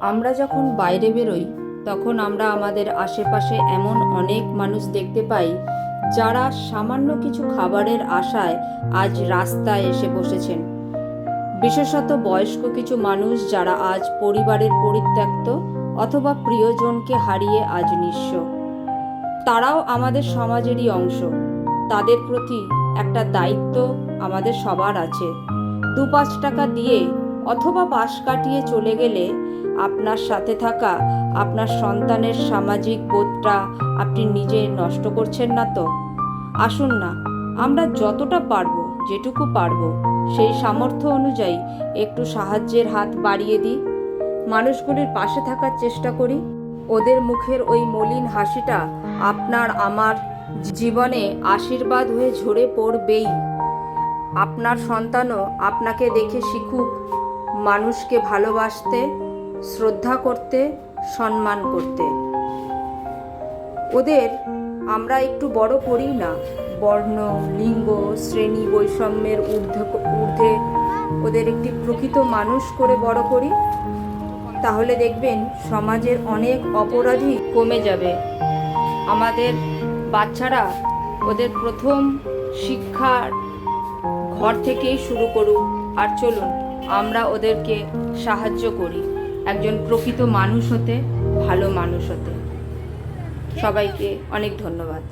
আমরা যখন বাইরে বেরোই তখন আমরা আমাদের আশেপাশে এমন অনেক মানুষ দেখতে পাই যারা সামান্য কিছু খাবারের আশায় আজ রাস্তায় এসে বসেছেন। বিশেষত বয়স্ক কিছু মানুষ যারা আজ পরিবারের পরিত্যক্ত অথবা প্রিয়জনকে হারিয়ে আজ নিঃস্ব। তারাও আমাদের সমাজেরই অংশ। তাদের প্রতি একটা দায়িত্ব আমাদের সবার আছে। 2-5 টাকা দিয়ে অথবা পাশ কাটিয়ে চলে গেলে আপনার সাথে থাকা আপনার সন্তানের সামাজিক বোধটা আপনি নিজে নষ্ট করছেন না তো? আসুন না, আমরা যতটা পারবো, যেটুকু পারবো, সেই সামর্থ্য অনুযায়ী একটু সাহায্যের হাত বাড়িয়ে দিই। মানুষগুলির পাশে থাকার চেষ্টা করি। ওদের মুখের ওই মলিন হাসিটা আপনার আমার জীবনে আশীর্বাদ হয়ে ঝরে পড়বেই। আপনার সন্তানও আপনাকে দেখে শিখুক মানুষকে ভালোবাসতে, শ্রদ্ধা করতে, সম্মান করতে। ওদের আমরা একটু বড় করি না, বর্ণ, লিঙ্গ, শ্রেণী বৈষম্যের ঊর্ধ্বে ওদের একটি প্রকৃত মানুষ করে বড় করি। তাহলে দেখবেন সমাজের অনেক অপরাধী কমে যাবে। আমাদের বাচ্চারা ওদের প্রথম শিক্ষার ঘর থেকেই শুরু করুক। আর চলুন আমরা ওদেরকে সাহায্য করি একজন প্রকৃত মানুষ হতে, ভালো মানুষ হতে। সবাইকে অনেক ধন্যবাদ।